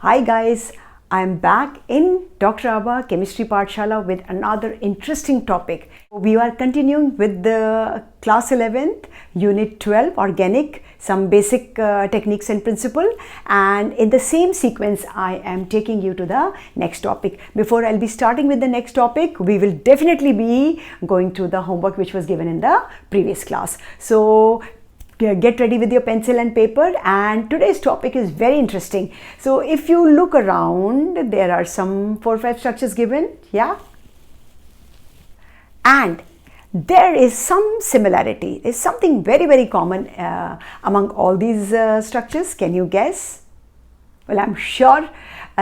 Hi guys, I'm back in Dr. Abha Chemistry Pathshala with another interesting topic. We are continuing with the class 11th, unit 12, organic, some basic techniques and principle, and in the same sequence I am taking you to the next topic. Before I'll be starting with the next topic, we will definitely be going through the homework which was given in the previous class. So get ready with your pencil and paper, and today's topic is very interesting. So if you look around, there are some 4 or 5 structures given, yeah, and there is some similarity. There's something very common among all these structures. Can you guess? Well, I'm sure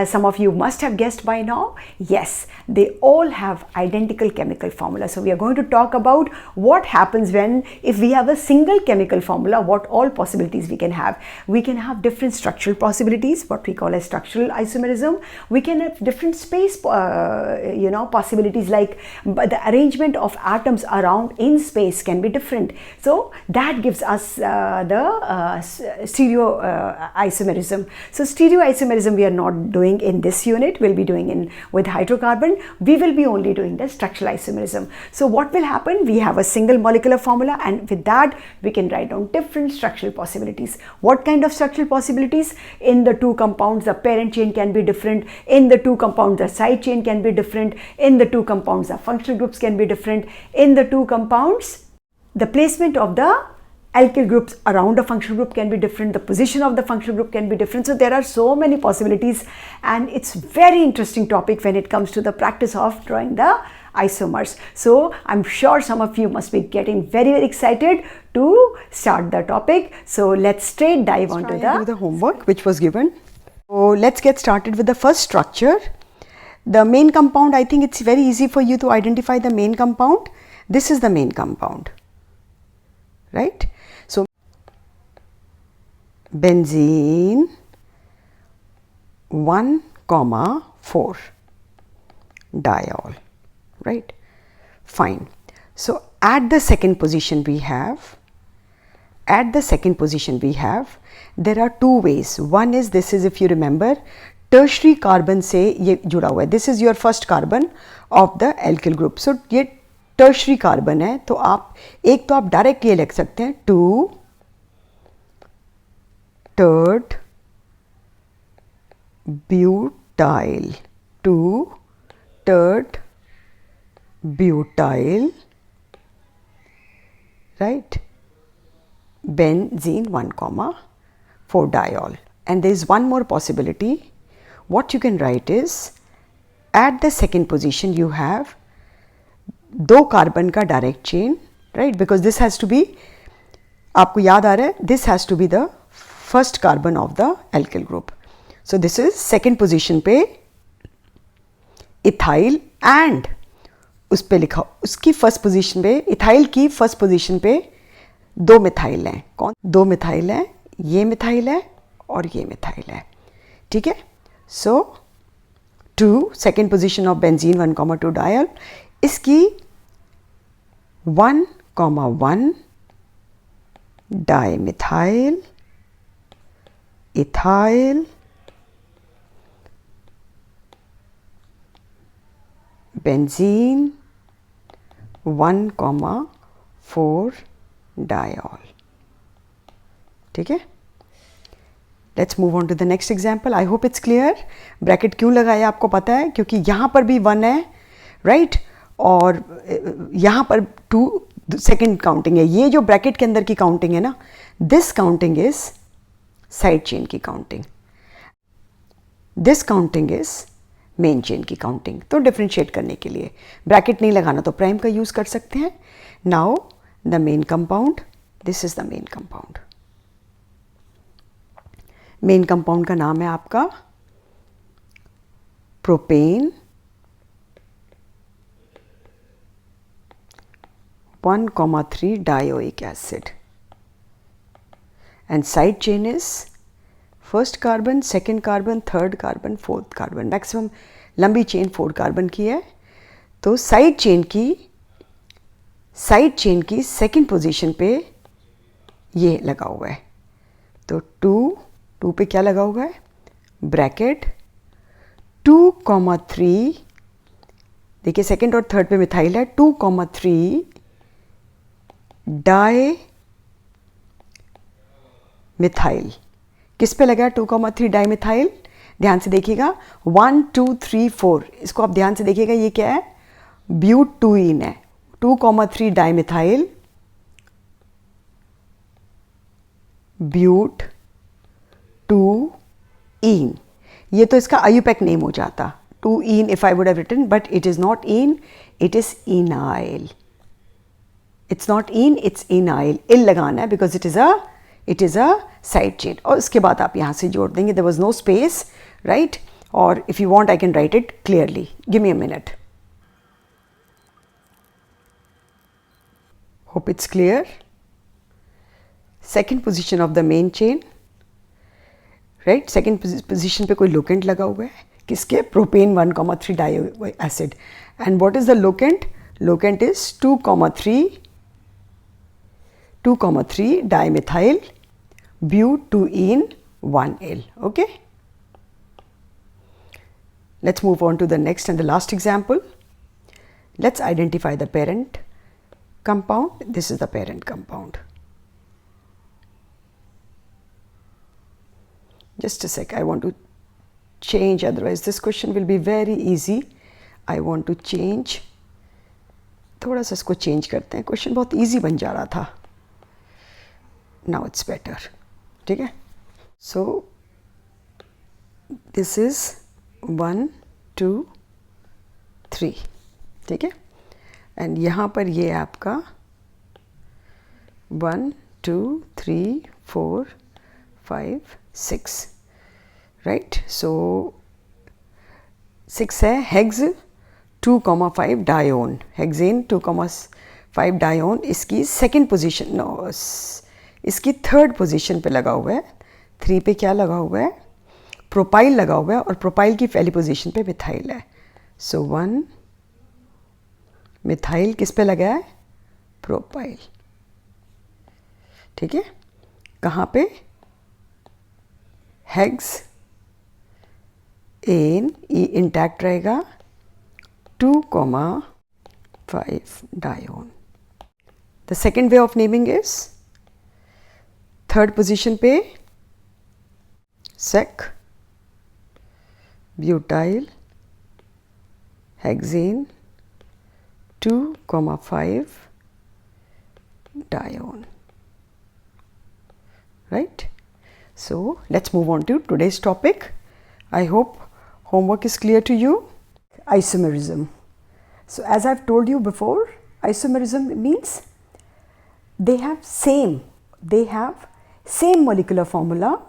some of you must have guessed by now. Yes, they all have identical chemical formula. So we are going to talk about what happens if we have a single chemical formula, what all possibilities we can have. We can have different structural possibilities, what we call as structural isomerism. We can have different space possibilities, like the arrangement of atoms around in space can be different. So that gives us the stereo isomerism. So stereo isomerism we are not doing in this unit. We'll be doing with hydrocarbon. We will be only doing the structural isomerism. So what will happen? We have a single molecular formula, and with that we can write down different structural possibilities. What kind of structural possibilities? In the 2 compounds, the parent chain can be different. In the 2 compounds, the side chain can be different. In the 2 compounds, the functional groups can be different. In the 2 compounds, the placement of the alkyl groups around a functional group can be different. The position of the functional group can be different. So there are so many possibilities, and it's very interesting topic when it comes to the practice of drawing the isomers. So I'm sure some of you must be getting very excited to start the topic. So let's straight dive onto the homework which was given. So let's get started with the first structure. The main compound, I think it's very easy for you to identify the main compound. This is the main compound, right? So benzene 1,4 diol, right? Fine. So at the second position we have, there are 2 ways. One is, this is, if you remember, tertiary carbon से ये जुड़ा हुआ है. This is your first carbon of the alkyl group. So ये tertiary carbon है, तो आप एक तो आप डायरेक्ट ये लिख सकते हैं 2 टर्ड butyl, 2 टर्ड butyl, right, benzene 1,4 diol. And there is one more possibility. What you can write is, at the second position you have 2 carbon का direct chain, right, because this has to be, आपको याद आ रहा है, this has to be the first carbon of the alkyl group. So this is second position पे ethyl, and उस पे लिखा, उसकी फर्स्ट पोजीशन पे, इथाइल की फर्स्ट पोजीशन पे 2 मिथाइल हैं. कौन? 2 मिथाइल हैं, ये मिथाइल है और ये मिथाइल है, ठीक है. So 2 second position of benzene 1,2 diol, इसकी 1,1 डाइमिथाइल इथाइल बेंजीन 1,4 डायोल, ठीक है. Let's move on to the next example. I hope it's clear. Bracket क्यों लगाया आपको पता है, क्योंकि यहाँ पर भी 1 है, राइट, और यहाँ पर 2 सेकेंड काउंटिंग है. ये जो ब्रैकेट के अंदर की काउंटिंग है ना, this counting is side chain की counting, this counting is main chain की काउंटिंग. तो डिफ्रेंशिएट करने के लिए ब्रैकेट नहीं लगाना तो प्राइम का यूज कर सकते हैं. Now the main compound, this is the main compound. Main compound का नाम है आपका propane 1,3 dioic acid, and side chain is first carbon, second carbon, third carbon, fourth carbon. Maximum लंबी चेन 4 कार्बन की है. तो साइड चेन की second position पे ये लगा हुआ है. तो 2 पे क्या लगा हुआ है? ब्रैकेट 2,3, देखिए सेकेंड और थर्ड पे मिथाइल है, 2,3 डाई मिथाइल। किस पे लगा 2,3 डाई मिथाइल? ध्यान से देखिएगा, 1 2 3 4, इसको आप ध्यान से देखिएगा, ये क्या है? ब्यूटूइन है। 2,3 डाई मिथाइल ब्यूट 2 इन, ये तो इसका आयुपैक नेम हो जाता 2 ene if I would have written, but it is not ene, it is enyl. It's not ene, it's enyl. Yl लगाना है because it is a side chain. और उसके बाद आप यहाँ से जोड़ देंगे, there was no space, right? और if you want I can write it clearly, give me a minute. Hope it's clear. Second position of the main chain, right? Second position पे कोई लोकेंट लगा हुआ है, किसके? Propane 1,3 di acid. And what is the locant? Locant is 2,3 dimethyl butene 1L. Okay, let's move on to the next and the last example. Let's identify the parent compound. This is the parent compound. Just a sec, I want to change, otherwise this question will be very easy. I want to change, थोड़ा सा इसको change करते हैं, question बहुत easy बन जा रहा था। नाउ इट्स बेटर, ठीक है? सो दिस इज 1 2 3, ठीक है? एंड यहाँ पर ये आपका 1 2 3 4 5 6, राइट? सो 6 है हेक्स 2,5 डायोन, हेक्सेन 2,5 डायोन, इसकी सेकेंड पोजीशन, नो, इसकी थर्ड पोजीशन पे लगा हुआ है। 3 पे क्या लगा हुआ है? प्रोपाइल लगा हुआ है, और प्रोपाइल की पहली पोजीशन पे मिथाइल है। सो 1 मिथाइल किस पे लगा है? प्रोपाइल, ठीक है? कहाँ पे? हेक्स एन, ई इंटैक्ट रहेगा, 2,5 dione. The second way of naming is, third position पे sec butyl hexane 2,5 dione, right? So let's move on to today's topic. I hope homework is clear to you. Isomerism. So as I've told you before, isomerism means they have same molecular formula,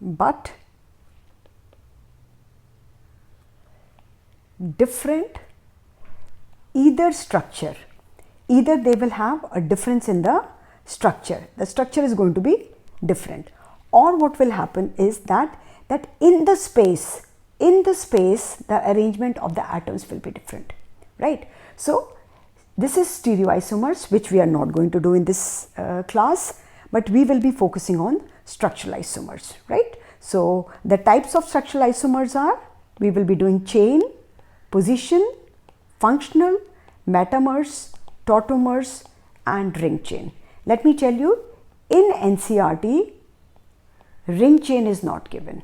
but different either structure. Either they will have a difference in the structure. The structure is going to be different, or what will happen is that in the space the arrangement of the atoms will be different, right? So this is stereoisomers, which we are not going to do in this class, but we will be focusing on structural isomers, right? So the types of structural isomers are, we will be doing chain, position, functional, metamers, tautomers and ring chain. Let me tell you, in NCERT ring chain is not given,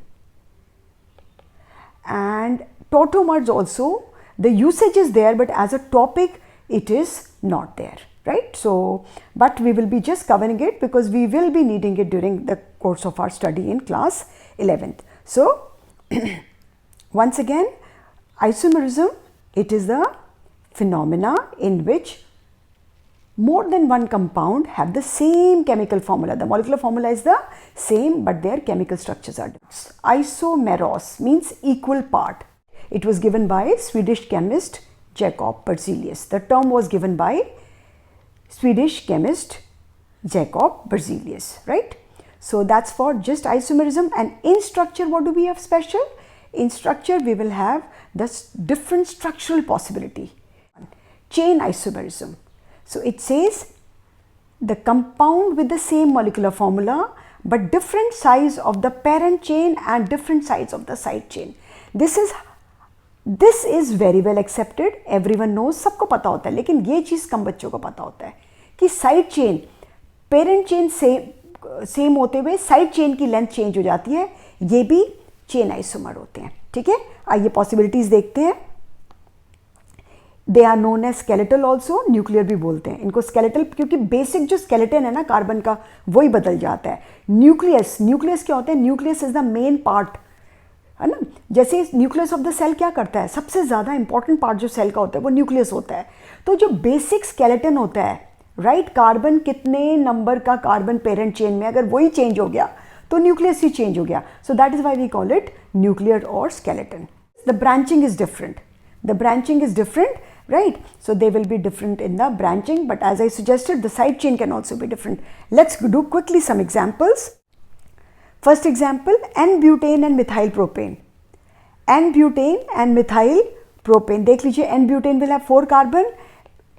and tautomers also, the usage is there, but as a topic it is not there, right? So but we will be just covering it because we will be needing it during the course of our study in class 11th. So once again, isomerism, it is the phenomena in which more than one compound have the same chemical formula. The molecular formula is the same, but their chemical structures are different. Isomeros means equal part. It was given by Swedish chemist Jacob Berzelius. The term was given by Swedish chemist Jacob Berzelius, right? So that's for just isomerism. And in structure, what do we have special? In structure, we will have the different structural possibility. Chain isomerism. So it says the compound with the same molecular formula but different size of the parent chain and different size of the side chain. This is very well accepted, everyone knows, सबको पता होता है, लेकिन ये चीज़ कम बच्चों को पता होता है कि side chain parent chain same होते हुए साइड चेन की लेंथ चेंज हो जाती है, ये भी चेन आइसोमर होते हैं. ठीक है, आइए पॉसिबिलिटीज देखते हैं. They are known as skeletal also, nuclear भी बोलते हैं इनको स्केलेटल, क्योंकि बेसिक जो स्केलेटन है ना कार्बन का वही बदल जाता है. न्यूक्लियस क्या होता है? Nucleus is the main part, है ना. जैसे न्यूक्लियस ऑफ द सेल क्या करता है? सबसे ज़्यादा इंपॉर्टेंट पार्ट जो सेल का होता है वो न्यूक्लियस होता है. तो जो बेसिक स्केलेटन होता है, राइट, कार्बन कितने नंबर का कार्बन पेरेंट चेन में, अगर वही चेंज हो गया तो न्यूक्लियस ही चेंज हो गया. So that is why we call it nuclear और skeleton. The branching is different, right? So they will be different in the branching, but as I suggested, the side chain can also be different. Let's do quickly some examples. First example, N-butane and methyl propane. N-butane and methyl propane. देख लीजिए, N-butane will have 4 carbon,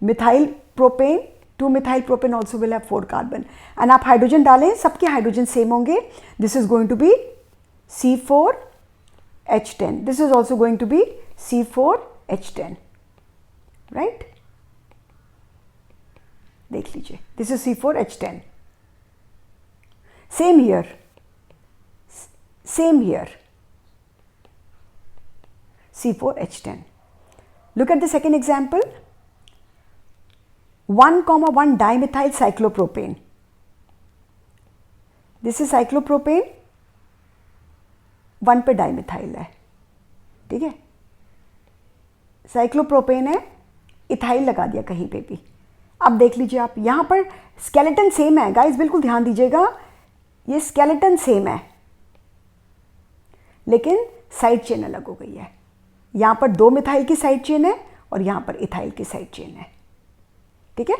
methyl propane, 2-methyl propane also will have 4 carbon. And आप hydrogen डालें, सबके hydrogen same होंगे. This is going to be C4H10. This is also going to be C4H10. Right, देख लीजिए, this is C4H10. Same here, C4H10. Look at the second example. 1,1 dimethyl cyclopropane. This is cyclopropane, 1 पे dimethyl है. ठीक है, cyclopropane है, ethyl लगा दिया कहीं पे भी. अब देख लीजिए आप, यहाँ पर स्केलेटन सेम है गाइस, बिल्कुल ध्यान दीजिएगा, ये स्केलेटन सेम है लेकिन साइड चेन अलग हो गई है. यहाँ पर 2 मिथाइल की साइड चेन है और यहाँ पर इथाइल की साइड चेन है. ठीक है,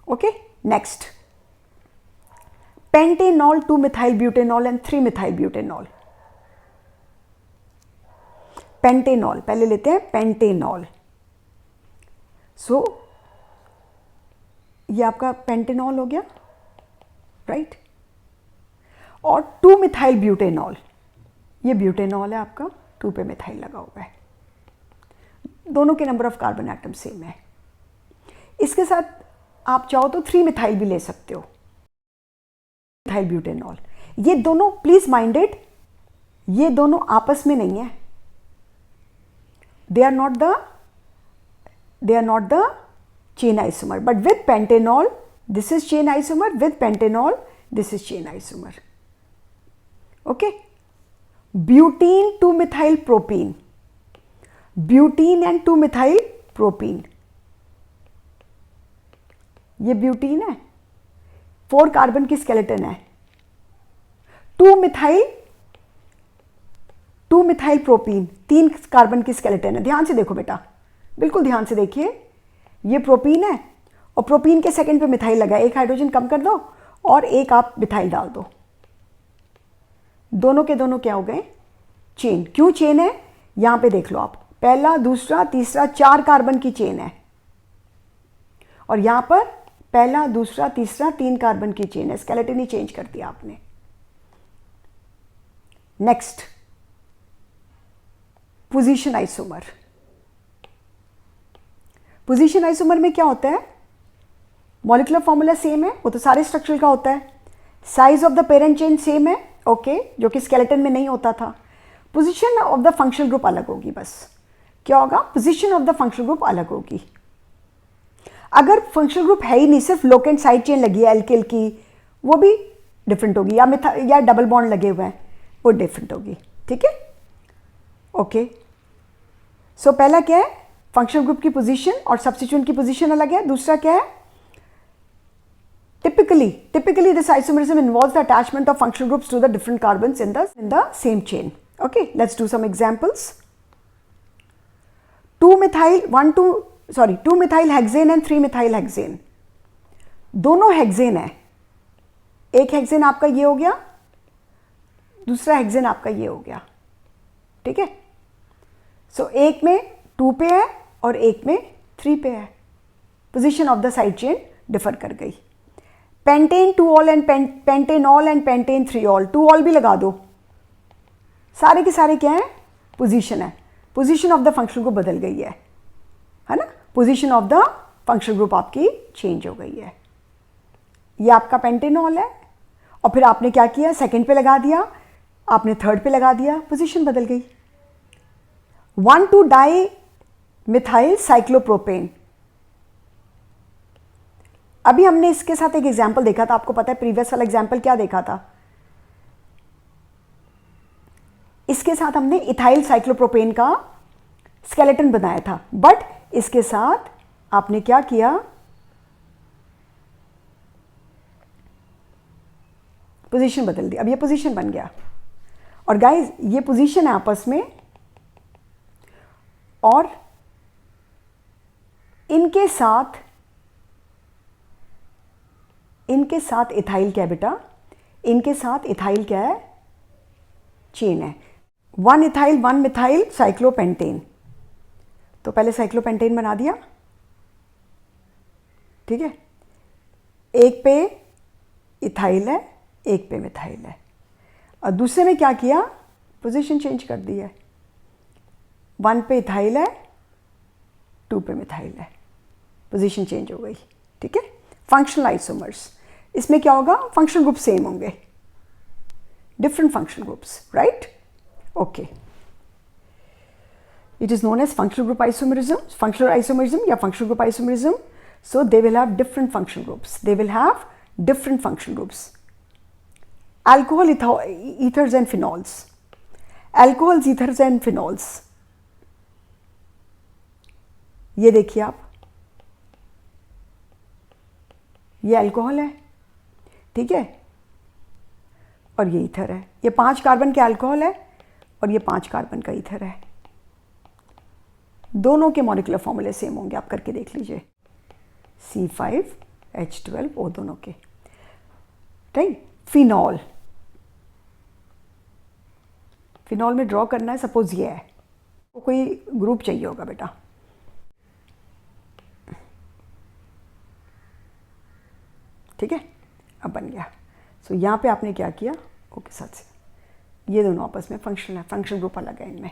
okay. Next, pentanol, 2 methyl butanol and 3 methyl butanol. Pentanol पहले लेते हैं, पेंटेनॉल. सो ये आपका पेंटेनॉल हो गया, राइट. और 2 मिथाइल ब्यूटेनॉल, ये ब्यूटेनॉल है आपका, 2 पे मिथाइल लगा हुआ है. दोनों के number of carbon atom same है. इसके साथ आप चाहो तो 3 मिथाइल भी ले सकते हो, मिथाइल ब्यूटेनॉल. ये दोनों, प्लीज माइंडेड, ये दोनों आपस में नहीं है. They are not the chain isomer, but with pentanol this is chain isomer, with pentanol this is chain isomer. Okay, butene 2-methyl propene, butene and 2-methyl propene. ये butene है, 4 कार्बन की skeleton है. 2-मिथाइल प्रोपीन, 3 कार्बन की skeleton है. ध्यान से देखो बेटा, बिल्कुल ध्यान से देखिए, ये प्रोपीन है और प्रोपीन के सेकंड पे मिथाइल लगा है. एक हाइड्रोजन कम कर दो और एक आप मिथाइल डाल दो, दोनों के दोनों क्या हो गए? चेन. क्यों चेन है? यहां पे देख लो आप, पहला, दूसरा, तीसरा, 4 कार्बन की चेन है और यहां पर पहला, दूसरा, तीसरा, 3 कार्बन की चेन है. स्केलेटन ही चेंज कर दिया आपने. Next, position isomer. Position isomer में क्या होता है? मॉलिक्यूलर फॉर्मूला सेम है, वो तो सारे स्ट्रक्चर का होता है. Size of the parent chain same है, ओके, जो कि स्केलेटन में नहीं होता था. Position of the functional group अलग होगी. बस क्या होगा? Position of the functional group अलग होगी. अगर फंक्शनल ग्रुप है ही नहीं, सिर्फ लोकेंट साइड चेन लगी है एल्किल की, वो भी डिफरेंट होगी, या डबल बॉन्ड लगे हुए हैं, वो डिफरेंट होगी. ठीक है, ओके. सो पहला क्या है? फंक्शनल ग्रुप की पोजीशन और सब्स्टिट्यूएंट की पोजीशन अलग है. दूसरा क्या है? typically this isomerism involves the attachment of functional groups to the different carbons in the same chain. Okay, let's do some examples. 2-methyl hexane and 3-methyl hexane. दोनों hexane है. एक हेक्सेन आपका ये हो गया, दूसरा हेक्सेन आपका ये हो गया. ठीक है, सो एक में 2 पे है और एक में 3 पे है. Position of the side chain differ कर गई. Pentane 2 ol and pentanol and pentane 3 all, 2 all भी लगा दो, सारे के सारे क्या है, पोजीशन है, position of the functional group बदल गई है ना, position of the functional group आपकी चेंज हो गई है। ये आपका पेंटेनॉल है और फिर आपने क्या किया, सेकंड पे लगा दिया, आपने थर्ड पे लगा दिया, पोजीशन बदल गई। 1,2 डाई साइक्लोप्रोपेन, अभी हमने इसके साथ एक एग्जाम्पल देखा था, आपको पता है प्रीवियस वाला एग्जाम्पल क्या देखा था, इसके साथ हमने इथाइल साइक्लोप्रोपेन का स्केलेटन बनाया था, बट इसके साथ आपने क्या किया, पोजीशन बदल दी। अब ये पोजीशन बन गया और गाइस ये पोजीशन है आपस में, और इनके साथ इथाइल क्या है बेटा, इनके साथ इथाइल क्या है, चेन है, 1 इथाइल 1 मिथाइल साइक्लोपेंटेन। तो पहले साइक्लोपेंटेन बना दिया, ठीक है, एक पे इथाइल है, एक पे मिथाइल है, और दूसरे में क्या किया, पोजीशन चेंज कर दी है, 1 पे इथाइल है, 2 पे मिथाइल है, पोजीशन चेंज हो गई, ठीक है। फंक्शनल आइसोमर्स, इसमें क्या होगा, फंक्शनल ग्रुप सेम होंगे, different functional groups, right, okay. It is known as functional group isomerism, functional isomerism या functional group isomerism. So they will have different functional groups. They will have different functional groups. Alcohol, ethers and phenols. Alcohols, ethers and phenols. ये देखिए आप, ये alcohol है, ठीक है, और ये ईथर है, ये 5 कार्बन के अल्कोहल है और ये 5 कार्बन का ईथर है, दोनों के मॉलिक्यूलर फॉर्मूले सेम होंगे, आप करके देख लीजिए, C5H12O दोनों के, राइट। फिनॉल, फिनॉल में ड्रॉ करना है, सपोज ये है, तो कोई ग्रुप चाहिए होगा बेटा, ठीक है, अब बन गया। सो यहाँ पे आपने क्या किया, ओके साथ से ये दोनों आपस में फंक्शनल है, फंक्शनल ग्रुप अलग है इनमें,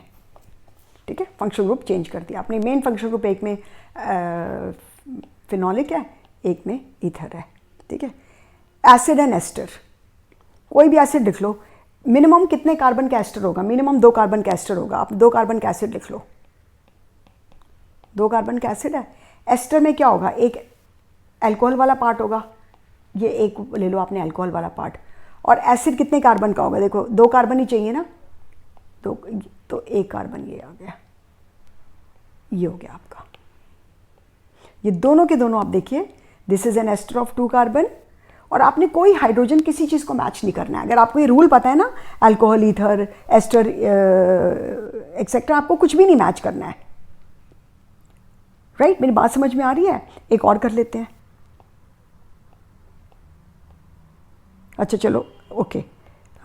ठीक है, फंक्शनल ग्रुप चेंज कर दिया आपने, मेन फंक्शनल ग्रुप एक में फिनॉलिक है, एक में ईथर है, ठीक है। एसिड एंड एस्टर, कोई भी एसिड लिख लो, मिनिमम कितने कार्बन का एस्टर होगा, मिनिमम 2 कार्बन का एस्टर होगा, आप 2 कार्बन का एसिड लिख लो, 2 कार्बन का एसिड है, एस्टर में क्या होगा, एक अल्कोहल वाला पार्ट होगा, ये एक ले लो आपने अल्कोहल वाला पार्ट, और एसिड कितने कार्बन का होगा, देखो 2 कार्बन ही चाहिए ना, तो 1 कार्बन ये आ गया, ये हो गया आपका, ये दोनों के दोनों आप देखिए, this is an ester of 2 carbon, और आपने कोई हाइड्रोजन किसी चीज़ को मैच नहीं करना है, अगर आपको ये रूल पता है ना, अल्कोहल, ईथर, एस्टर एक्सेट्रा, आपको कुछ भी नहीं मैच करना है, राइट, मेरी बात समझ में आ रही है। एक और कर लेते हैं, अच्छा चलो, ओके,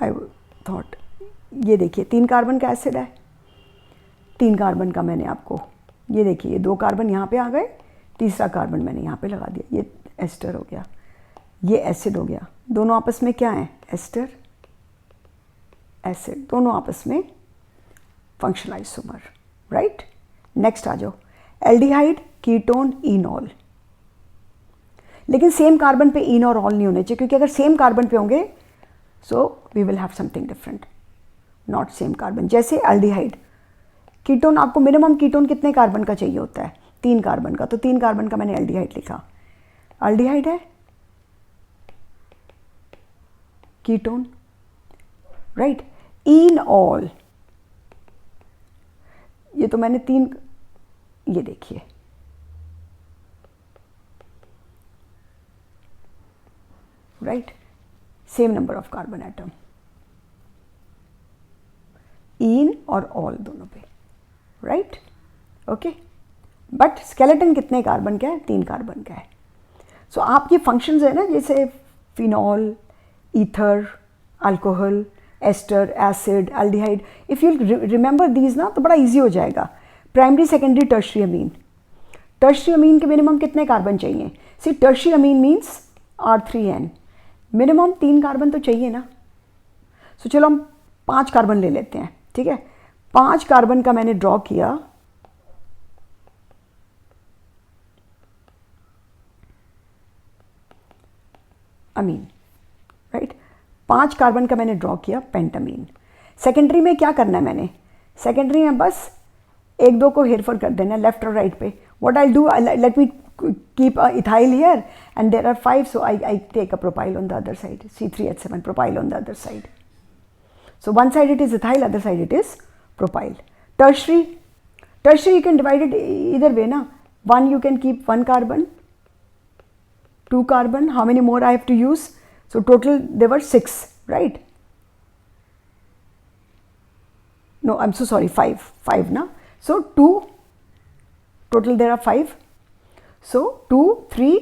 आई थॉट, ये देखिए 3 कार्बन का एसिड है, 3 कार्बन का मैंने आपको, ये देखिए ये 2 कार्बन यहाँ पे आ गए, तीसरा कार्बन मैंने यहाँ पे लगा दिया, ये एस्टर हो गया, ये एसिड हो गया, दोनों आपस में क्या है, एस्टर एसिड, दोनों आपस में फंक्शनल आइसोमर, राइट। नेक्स्ट आ जाओ, एल्डिहाइड, कीटोन, इनॉल, लेकिन सेम कार्बन पे इन और ऑल नहीं होने चाहिए, क्योंकि अगर सेम कार्बन पे होंगे so we will have something different, not same carbon. जैसे एल्डिहाइड, कीटोन, आपको मिनिमम कीटोन कितने कार्बन का चाहिए होता है, 3 कार्बन का, तो 3 कार्बन का मैंने एल्डिहाइड लिखा, एल्डिहाइड है कीटोन, राइट। इन ऑल, ये तो मैंने 3, ये देखिए right, same number of carbon atom, इन और ऑल दोनों पे, राइट, ओके। बट स्केलेटन कितने कार्बन का है, 3 कार्बन का है। सो आप ये फंक्शंस है ना, जैसे phenol, ether, alcohol, ester, acid, aldehyde, if you remember these ना, तो बड़ा इजी हो जाएगा। Primary, secondary, tertiary amine, tertiary amine के मिनिमम कितने कार्बन चाहिए, see tertiary amine means R3N, minimum 3 carbon तो चाहिए ना। सो चलो हम 5 कार्बन ले लेते हैं, ठीक है। 5 कार्बन का मैंने ड्रॉ किया, अमीन, राइट। 5 कार्बन का मैंने ड्रॉ किया पेंटामीन। सेकेंडरी में क्या करना है मैंने, सेकेंडरी में बस 1-2 को हेरफेर कर देना लेफ्ट और राइट पे। What I do, let me keep a ethyl here and there are 5, so I take a propyl on the other side, C3H7 propyl on the other side. So one side it is ethyl, other side it is propyl. Tertiary you can divide it either way na. One you can keep 1 carbon, 2 carbon, how many more I have to use? So total there were 6, right? No, I'm so sorry, 5 na. So 2, total there are 5. So 2, 3,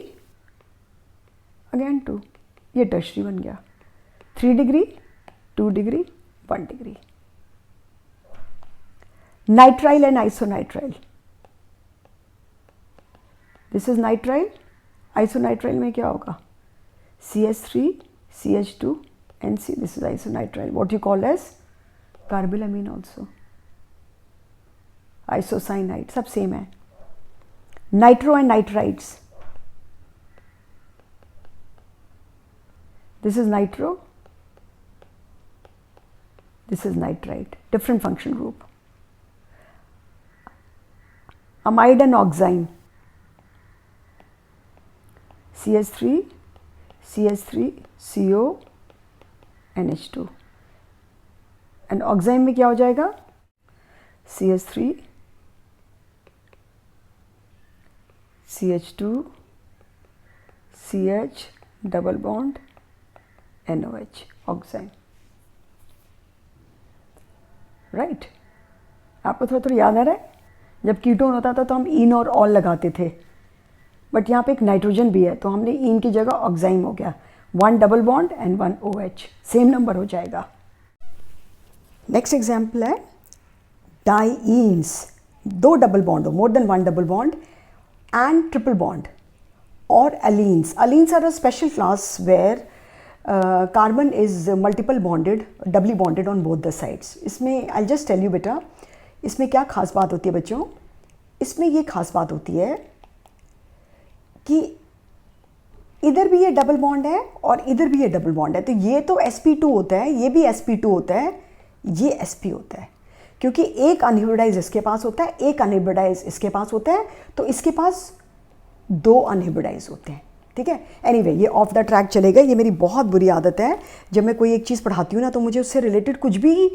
again 2, ये tertiary बन गया। 3 degree, 2 degree, 1 degree. Nitrile and isonitrile, this is nitrile, isonitrile में क्या होगा, CH3, CH2 and C, this is isonitrile, what you call as carbylamine also, isocyanide, सब same है। Nitro and nitrides, this is nitro, this is nitrite, different function group. Amide and oxime, CH3, CH3, CO, NH2, and oxime में क्या हो जाएगा, CH3, CH2, CH double bond NOH, oxide, right. आपको थोड़ा थोड़ा याद आ रहा है, जब कीटोन होता था तो हम इन और ऑल लगाते थे, बट यहाँ पे एक नाइट्रोजन भी है तो हमने इन की जगह ऑक्साइम हो गया, 1 double bond and 1 OH, same number हो जाएगा। नेक्स्ट एग्जाम्पल है डाईन्स, 2 डबल बॉन्ड हो, more than 1 double bond and triple bond, or allenes. Allenes are a special class where carbon is multiple bonded, doubly bonded on both the sides. इसमें I'll just tell you बेटा, इसमें क्या खास बात होती है बच्चों, इसमें ये खास बात होती है कि इधर भी ये डबल बॉन्ड है और इधर भी ये डबल बॉन्ड है, तो ये तो sp2 होता है, ये भी sp2 होता है, ये sp होता है, क्योंकि एक अनहिब्रिडाइज इसके पास होता है, एक अनहिब्रिडाइज इसके पास होता है, तो इसके पास 2 अनहिब्रिडाइज होते हैं, ठीक है। एनीवे ये ऑफ द ट्रैक चलेगा, ये मेरी बहुत बुरी आदत है, जब मैं कोई एक चीज़ पढ़ाती हूँ ना तो मुझे उससे रिलेटेड कुछ भी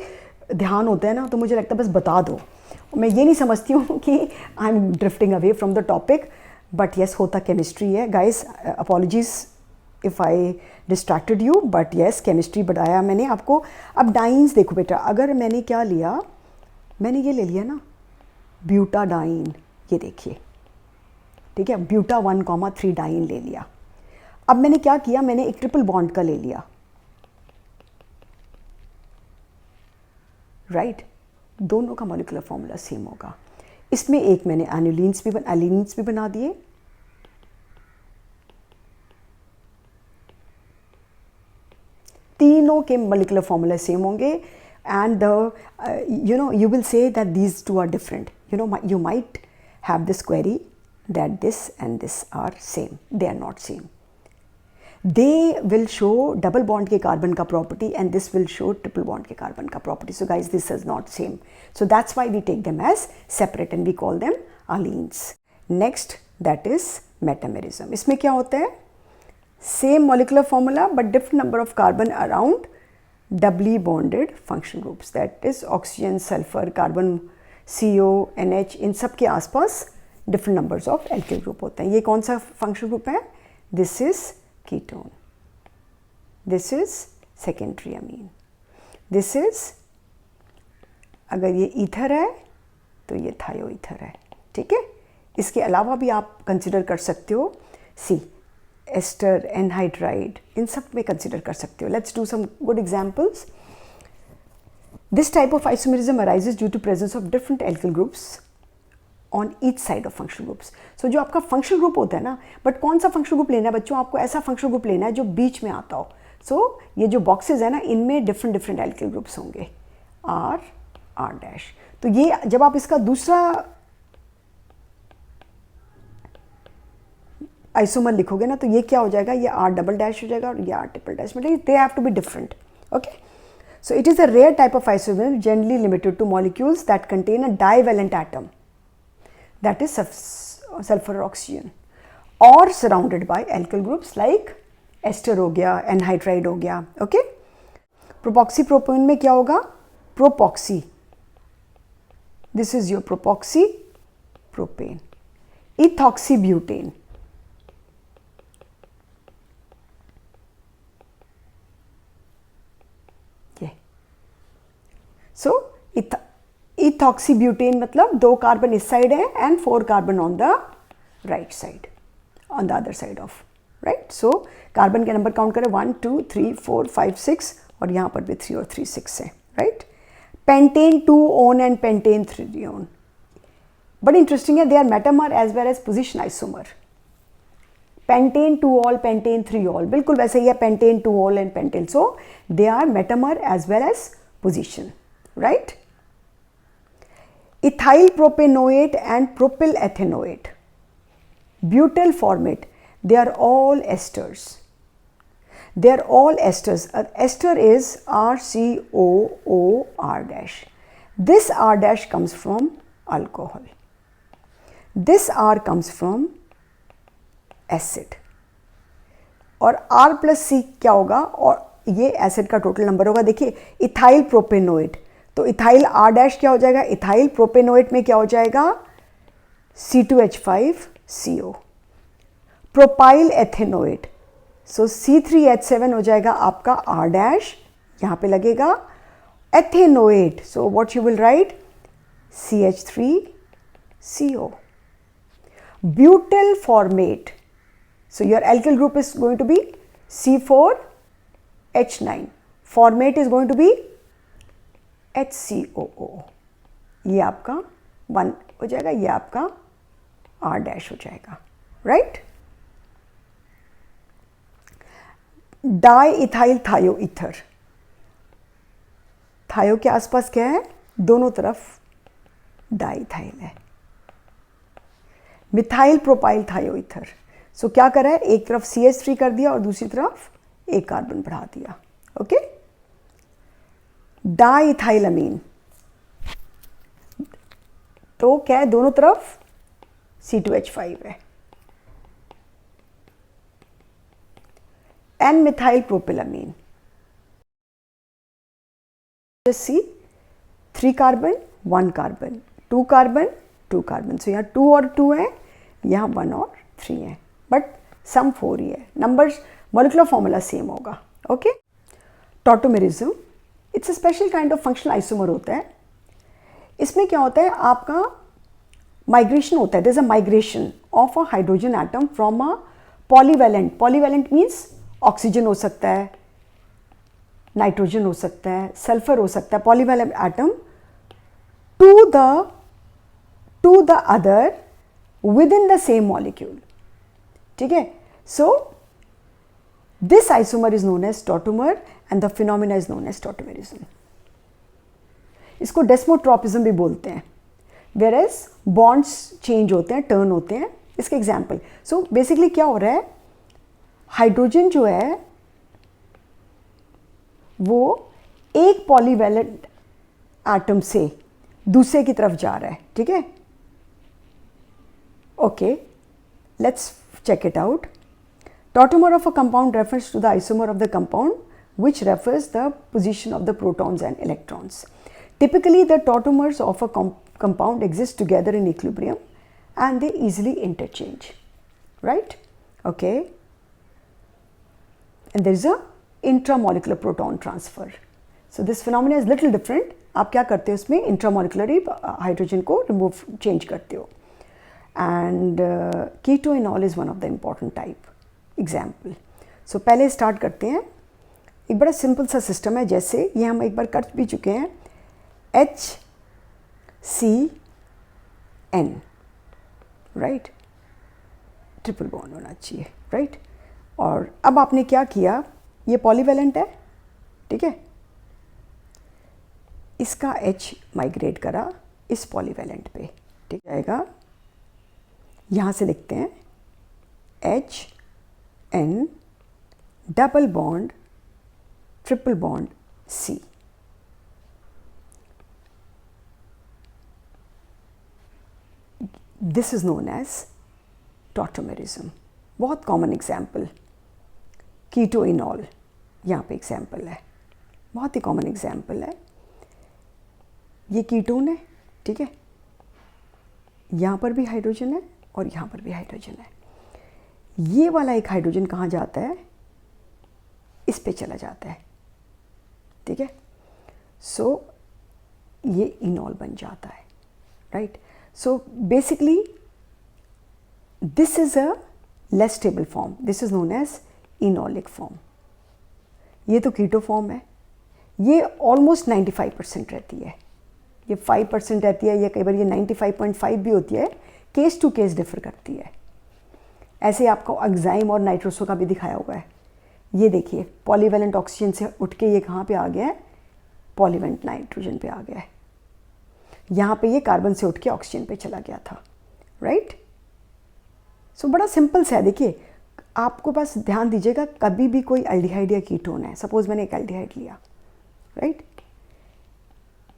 ध्यान होता है ना तो मुझे लगता है बस बता दो, मैं ये नहीं समझती हूँ कि I am drifting away from the topic, but yes होता केमिस्ट्री है guys, apologies if I distracted you, but yes chemistry बताया मैंने आपको। अब डाइन्स देखो बेटा, अगर मैंने क्या लिया, मैंने ये ले लिया ना ब्यूटाडाइन, ये देखिए, ठीक है, ब्यूटा 1,3 डाइन ले लिया। अब मैंने क्या किया, मैंने एक ट्रिपल बॉन्ड का ले लिया, राइट, दोनों का मॉलिक्यूलर फॉर्मूला सेम होगा। इसमें एक मैंने एलिनीन्स भी बना दिए, तीनों के मॉलिक्यूलर फॉर्मूला सेम होंगे, and you will say that these two are different. You might have this query that this and this are same. They are not same. They will show double bond के carbon का property and this will show triple bond के carbon का property. So guys, this is not same. So that's why we take them as separate and we call them allenes. Next, that is metamerism. इसमें क्या होता है, same molecular formula but different number of carbon around doubly bonded function groups, that is oxygen, sulfur, carbon, CO, NH, इन सब के आसपास different numbers of alkyl group होते हैं। ये कौन सा function group है, this is ketone, this is secondary amine, this is, अगर ये ईथर है तो ये थायोईथर है, ठीक है। इसके अलावा भी आप कंसिडर कर सकते हो, सी एस्टर, एनहाइड्राइड, इन सब में कंसिडर कर सकते हो। Let's do some good examples. This type of isomerism arises due to presence of different alkyl groups on each side of functional groups. So जो आपका फंक्शनल ग्रुप होता है ना, बट कौन सा फंक्शनल ग्रुप लेना है बच्चों, आपको ऐसा फंक्शनल ग्रुप लेना है जो बीच में आता हो, सो ये जो बॉक्सेस है ना, इनमें डिफरेंट डिफरेंट एल्किल ग्रुप्स होंगे, आर आर डैश। तो ये जब आप इसका दूसरा आइसोमर लिखोगे ना, तो ये क्या हो जाएगा, ये आर डबल डैश हो जाएगा और ये आर ट्रिपल डैश, मतलब they have to be different. Okay, so it is a rare type of isomer generally limited to molecules that contain a divalent atom, that is sulfur or oxygen, or surrounded by alkyl groups like ester हो गया, anhydride हो गया। Okay, प्रोपॉक्सी propane में क्या होगा, propoxy, this is your propoxy propane. Ethoxy butane, so ethoxybutane मतलब 2 carbon इस side है and 4 carbon on the right side, on the other side of, right. So carbon के नंबर काउंट करें, 1 2 3 4 5 6, और यहाँ पर भी 3 और 3 6 है, right. Pentane 2 one and pentane 3 one, बड़ी इंटरेस्टिंग है, they are metamer as well as position isomer. Pentane 2 ol, pentane 3 ol, बिल्कुल वैसे ही है, pentane 2 ol and pentane, so they are metamer as well as position, right? Ethyl propanoate and propyl ethanoate, butyl formate, they are all esters. They are all esters. Ester is RCOOR dash. This R dash comes from alcohol. This R comes from acid. और R plus C क्या होगा, और ये acid का total number होगा। देखिए, ethyl propanoate, तो ethyl are dash क्या हो जाएगा, इथाइल प्रोपेनोएट में क्या हो जाएगा, C2H5CO। प्रोपाइल एथेनोएट, सो C3H7 हो जाएगा आपका आर डैश, यहाँ पे लगेगा ethanoate, so what you will write, CH3CO। Butyl format, so your alkyl group is going to be C4H9, formate is going to be HCOO, ये आपका 1 हो जाएगा, ये आपका R डैश हो जाएगा, राइट। डाई इथाइल थायो ईथर, थायो के आसपास क्या है, दोनों तरफ डाई इथाइल है। मिथाइल प्रोपाइल थायो ईथर, सो क्या करा है, एक तरफ CH3 कर दिया और दूसरी तरफ एक कार्बन बढ़ा दिया। ओके, डाइथाइलमीन, तो क्या है, दोनों तरफ C2H5 है। एन मिथाइल प्रोपिलामीन, सी 3 कार्बन 1 कार्बन, 2 कार्बन 2 कार्बन, सो यहाँ 2 और 2 है, यहाँ 1 और 3 है, बट सम 4 ही है, नंबर्स मॉलिक्यूलर फॉर्मूला सेम होगा। Okay, tautomerism, it's a special kind of functional isomer होता है। इसमें क्या होता है, आपका माइग्रेशन होता है, there is a migration of a hydrogen atom from a polyvalent, polyvalent means oxygen हो सकता है, नाइट्रोजन हो सकता है, सल्फर हो सकता है, polyvalent atom to the other within the same molecule, ठीक है। So this isomer is known as tautomer and the phenomena is known as tautomerism. इसको डेस्मोट्रॉपिज्म भी बोलते हैं, वेयर एज बॉन्ड्स चेंज होते हैं, टर्न होते हैं। इसके एग्जाम्पल, सो बेसिकली क्या हो रहा है, हाइड्रोजन जो है वो एक पॉलीवैलेंट एटम से दूसरे की तरफ जा रहा है, ठीक है। Okay, let's check it out. Tautomer of a compound refers to the isomer of the compound which refers the position of the protons and electrons. Typically, the tautomers of a compound exist together in equilibrium and they easily interchange, right? Okay. And there is a intramolecular proton transfer. So this phenomena is little different. आप क्या करते हो इसमें, इंट्रामोलिकुलरी hydrogen को remove change करते हो। And ketoenol is one of the important type. Example. So पहले start करते हैं, एक बड़ा सिंपल सा सिस्टम है, जैसे ये हम एक बार कर भी चुके हैं, HCN, राइट, ट्रिपल बॉन्ड होना चाहिए, राइट। और अब आपने क्या किया, ये पॉलीवेलेंट है, ठीक है, इसका H माइग्रेट करा इस पॉलीवेलेंट पे, ठीक जाएगा, यहाँ से लिखते हैं HN double bond triple bond C। This is known as tautomerism. बहुत कॉमन एग्जाम्पल, कीटोइनॉल यहाँ पे एग्जाम्पल है, बहुत ही कॉमन एग्जाम्पल है। ये कीटोन है, ठीक है, यहाँ पर भी हाइड्रोजन है और यहाँ पर भी हाइड्रोजन है। ये वाला एक हाइड्रोजन कहाँ जाता है, इस पे चला जाता है, ठीक है। सो ये इनॉल बन जाता है, right. So basically this is a less stable form, this is known as enolic form. ये तो कीटो फॉर्म है, ये ऑलमोस्ट 95% रहती है, ये 5% रहती है, या कई बार ये 95.5 भी होती है, केस टू केस डिफर करती है। ऐसे आपको एग्जाइम और नाइट्रोसो का भी दिखाया हुआ है। ये देखिए पॉलीवेलेंट ऑक्सीजन से उठ के ये कहाँ पे आ गया है, पॉलीवेलेंट नाइट्रोजन पे आ गया है। यहाँ पे ये कार्बन से उठ के ऑक्सीजन पे चला गया था, राइट। सो बड़ा सिंपल सा है। देखिए आपको बस ध्यान दीजिएगा, कभी भी कोई एल्डिहाइड या कीटोन है, सपोज मैंने एक एल्डिहाइड लिया, राइट,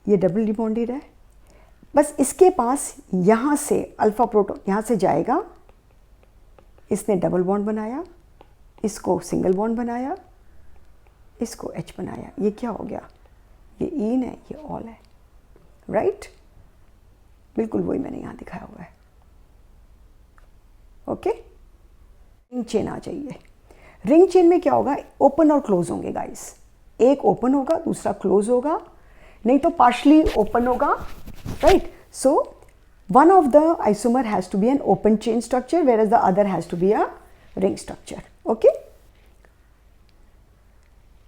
ये डबल डिबॉन्डेड है, बस इसके पास यहाँ से अल्फा प्रोटॉन यहाँ से जाएगा, इसने डबल बॉन्ड बनाया, इसको सिंगल बॉन्ड बनाया, इसको H बनाया, ये क्या हो गया, ये इन है, ये ऑल है, राइट। बिल्कुल वही मैंने यहाँ दिखाया हुआ है, ओके। रिंग चेन आ जाइए। रिंग चेन में क्या होगा, ओपन और क्लोज होंगे गाइस, एक ओपन होगा दूसरा क्लोज होगा, नहीं तो पार्शली ओपन होगा, right. So one of the isomer has to be an open chain structure, whereas the other has to be a ring structure, okay.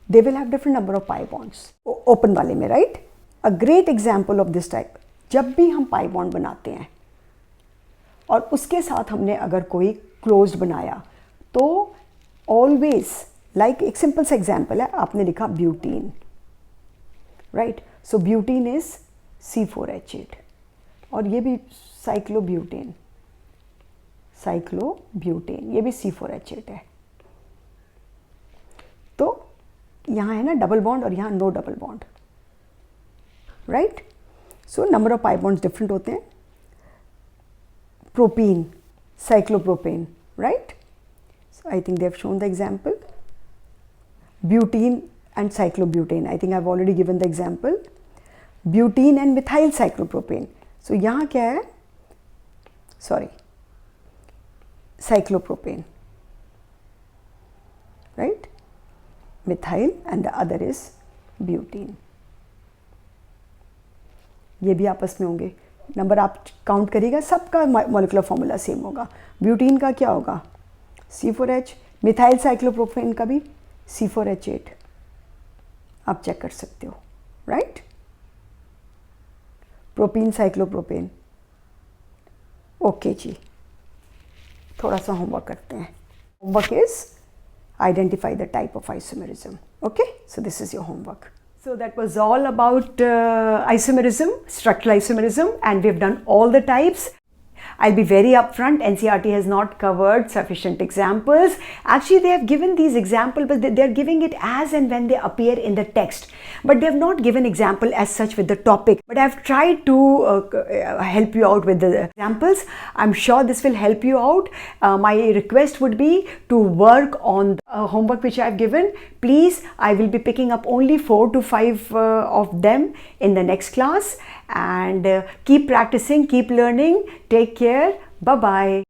They will have different number of pi bonds, open वाले में, right. A great example of this type, जब भी हम pi bond बनाते हैं और उसके साथ हमने अगर कोई closed बनाया, तो always like एक simple सा example है, आपने लिखा butene, right. So butene is C4H8 और ये भी साइक्लोब्यूटेन, ये भी C4H8 है। तो यहाँ है ना डबल बॉन्ड और यहाँ no double bond, right. So number of pi bonds different होते हैं। Propene, cyclopropane, right. So I think they have shown the example. Butene and cyclobutane, I think I have already given the example. Butene and methyl cyclopropane, so यहाँ क्या है, sorry, cyclopropane, right, methyl and the other is butene. ये भी आपस में होंगे, number आप count करिएगा, सबका मॉलिक्यूलर फॉर्मूला सेम होगा। ब्यूटीन का क्या होगा, C4H, मिथाइल साइक्लोप्रोपेन का भी C4H8, आप चेक कर सकते हो, राइट। प्रोपीन साइक्लोप्रोपेन, ओके जी। थोड़ा सा होमवर्क करते हैं। Homework is identify the type of isomerism, okay. So this is your homework. So that was all about isomerism, structural isomerism, and we've done all the types. I'll be very upfront, NCERT has not covered sufficient examples. Actually, they have given these examples, but they're giving it as and when they appear in the text. But they have not given example as such with the topic. But I've tried to help you out with the examples. I'm sure this will help you out. My request would be to work on the homework which I've given. Please, I will be picking up only 4 to 5 of them in the next class. And keep practicing, keep learning. Take care. Bye-bye.